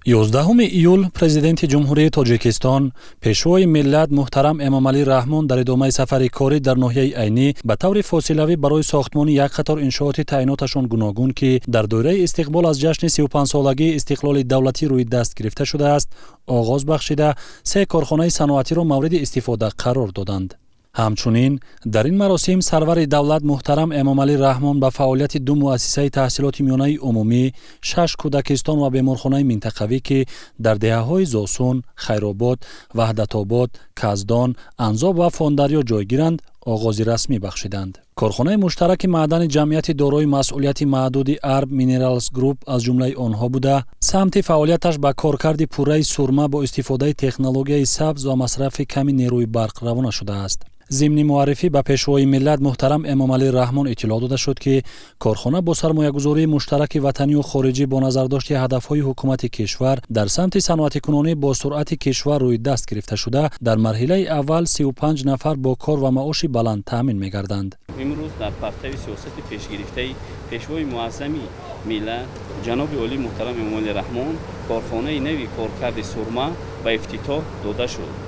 11 ایول پرزیدنت جمهوری تاجیکستان پیشوای ملت محترم امامعلی رحمان در ادامه سفر کاری در ناحیه عینی به طور فاصله‌ای برای ساختمان یک قطار انشاءات تعییناتشان گوناگون که در دوره استقبال از جشن 35 سالگی استقلال دولتی روی دست گرفته شده است آغاز بخشیده 3 کارخانه صنعتی را مورد استفاده قرار دادند. همچنین در این مراسم سرور دولت محترم امامعلی رحمان به فعالیت 2 مؤسسه تحصیلات میانه عمومی، 6 کودکستان و بیمارخانه منطقوی که در دهه‌های زاسون، خیرآباد، وحدت‌آباد، کزدان، انزاب و فاندریا جایگیرند آغاز رسمی بخشیدند. کارخانه مشترک معدن جمعیت دارای مسئولیت محدود ارب مینرالز گروپ از جمله آنها بوده، سمت فعالیتش به کارکرد پوره سرمه با استفاده تکنولوژی سبز و مصرف کمی نیروی برق روانه شده است. ضمن معرفی به پیشوای ملت محترم امامعلی رحمان اطلاع داده شد که کارخانه با سرمایه‌گذاری مشترک وطنی و خارجی با نظرداشت هدف‌های حکومت کشور در سمت صنعتی کنونی با سرعت کشور روی دست گرفته شده در مرحله اول 35 نفر با کار و معاش بلند تامین می‌گردند. امروز در پرتو سیاست پیشگرفته پیشوای معظمی ملت جناب عالی محترم امامعلی رحمان کارخانه نوی کارکرد سرمه به افتتاح داده شد.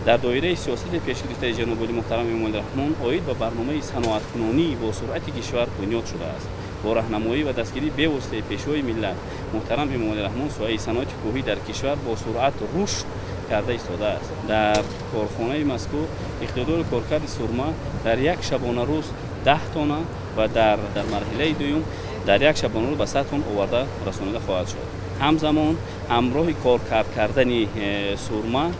در دایره سیاست پیشگرفته جناب عالی محترم امامعلی رحمان آید به برنامه صنعت کنونی با سرعت کشور بنیاد شده است. با راهنمایی و دستگیری به واسطه پیشوای ملت محترم امامعلی رحمان سایه صنعت کوهی در کشور با سرعت رشد کرده ایستاده است. در کارخانه مذکور اقتدار کارکرد سرمه در یک شبانه روز 10 تن و در مرحله دوم در یک شبانه روز به 100 تن آورده رسانیده خواهد شد. همزمان همراه کارکرد کردن سرمه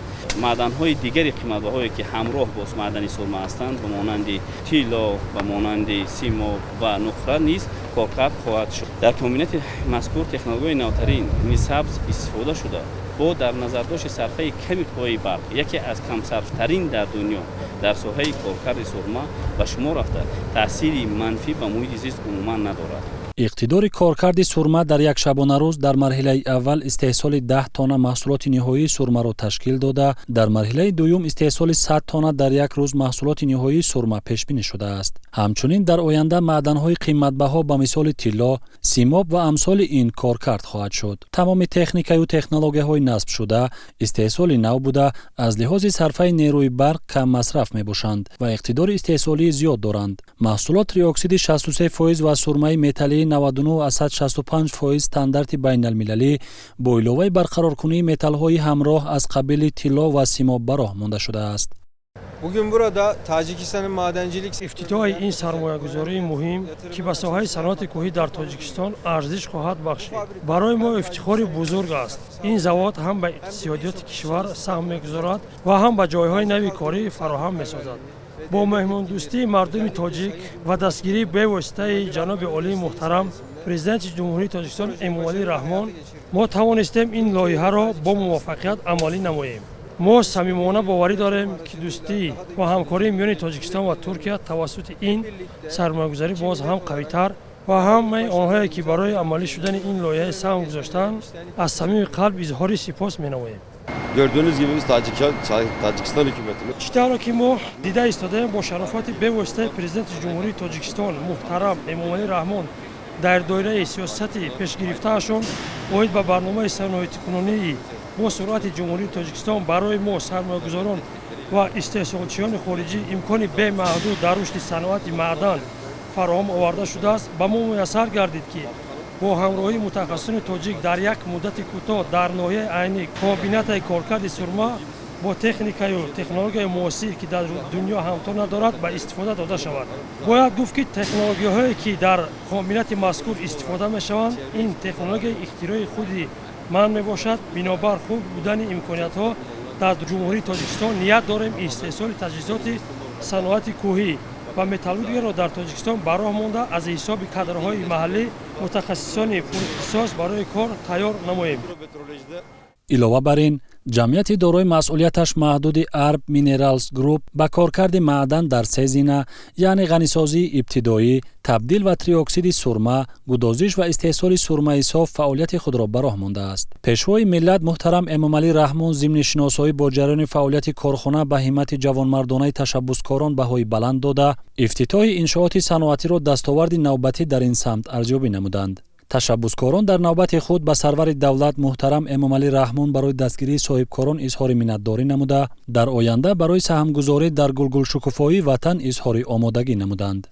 معدن‌های دیگری قیمت‌بهایی که همراه با معدن سرمه هستند به مانند طلا و مانند سیماب و نقره نیز کارکرد خواهد شد. در تامینات مذکور تکنولوژی نوترین سبز استفاده شده با در نظر داشت صرفه کمی قوی برق یکی از کم صرف‌ترین در دنیا در ساحه کارکرد سرمه به شما رفته تأثیری منفی به محیط زیست عموما ندارد. اقتدار کارکرد سرمه در یک شبانه روز در مرحله اول استحصال 10 تن محصولات نهایی سرمه را تشکیل داده، در مرحله دوم استحصال 100 تن در یک روز محصولات نهایی سرمه پیش بینی شده است. همچنین در آینده معدن‌های قیمت‌بها به مثال طلا، سیماب و امثال این کارکرد خواهد شد. تمام تکنیک و تکنولوژی‌های نصب شده استحصال نو بوده، از لحاظ صرفه نیروی برق کم مصرف می‌باشند و اقتدار استحصالی زیاد دارند. محصولات ری اکسید 63% و سرمه متلی 99.65% استاندارد بین المللی با علاوه برقرارکنی متال‌های همراه از قبیل طلا و سیماب به راه مانده شده است. Bugün burada Tacikistan madencilik افتتاح این سرمایه‌گذاری مهم که به ساحه صنعت کوهی در تاجیکستان ارزش خواهد بخشید برای ما افتخار بزرگ است. این زواد هم به اقتصادیات کشور سهم می‌گذارد و هم به جایهای نوی کاری فراهم می‌سازد. با مهمان دوستی مردم تاجیک و دستگیری به واسطه جناب عالی محترم پرزیدنت جمهوری تاجیکستان امامعلی رحمان ما توانستیم این لایحه را با موفقیت عملی نماییم. ما صمیمانه باوری داریم که دوستی و همکاری میان تاجیکستان و ترکیه توسط این سرمایه‌گذاری باز هم قوی‌تر و همه آنهایی که برای عملی شدن این لایحه سهم گذاشتند از صمیم قلب اظهار سپاس می‌نماییم. Gördüğünüz gibi biz Tacikistan hükümetini چطور که ما دیده ایستادیم با شرافت به واسطه پرزیدنت جمهوری تاجیکستان محترم امامعلی رحمان در دایره سیاست پیشگرفته‌شان اومید به برنامه صنعتی کنونی با سرعت جمهوری تاجیکستان برای ما سرمایه‌گذاران و استحصالچیان خارجی امکان به محدود در رشد صنعت معدن فراهم آورده شده است. به ما میسر گردید که با همراهی متخصصان تاجیک در یک مدت کوتاه در ناحیه عینی کابینت کارکرد سرمه با تکنیک و تکنولوژی معاصر که در دنیا همتا ندارد به استفاده داده شود. باید گفت که تکنولوژی‌هایی که در کابینت مذکور استفاده می‌شوند این تکنولوژی اختراع خودی من میباشد. بنابر خوب بودن امکانیت‌ها در جمهوری تاجیکستان نیت داریم استحصال تجهیزات صنعت کوهی و متالورژی را در تاجیکستان براه مانده از حساب کادرهای محلی متخصصان اختصاص برای کار تیار نماییم. علاوه بر این جمعیت دارای مسئولیتش محدود ارب مینرالز گروپ به کارکرد معدن در 3 زینه یعنی غنیسازی ابتدایی، تبدیل و تری اکسید سرمه، گدازش و استحصال سرمه صاف فعالیت خود را به راه مانده است. پیشوای ملت محترم امامعلی رحمان ضمن شناسایی با جریان فعالیت کارخانه به همت جوانمردانه تشبثکاران بهای بلند داده، افتتاح انشاءات صنعتی را دستاورد نوبتی در این سمت ارزیابی نمودند. تشبثکاران در نوبت خود به سرور دولت محترم امامعلی رحمون برای دستگیری صاحبکاران اظهار منتداری نموده در آینده برای سهمگذاری در گلگل شکوفایی وطن اظهار آمادگی نمودند.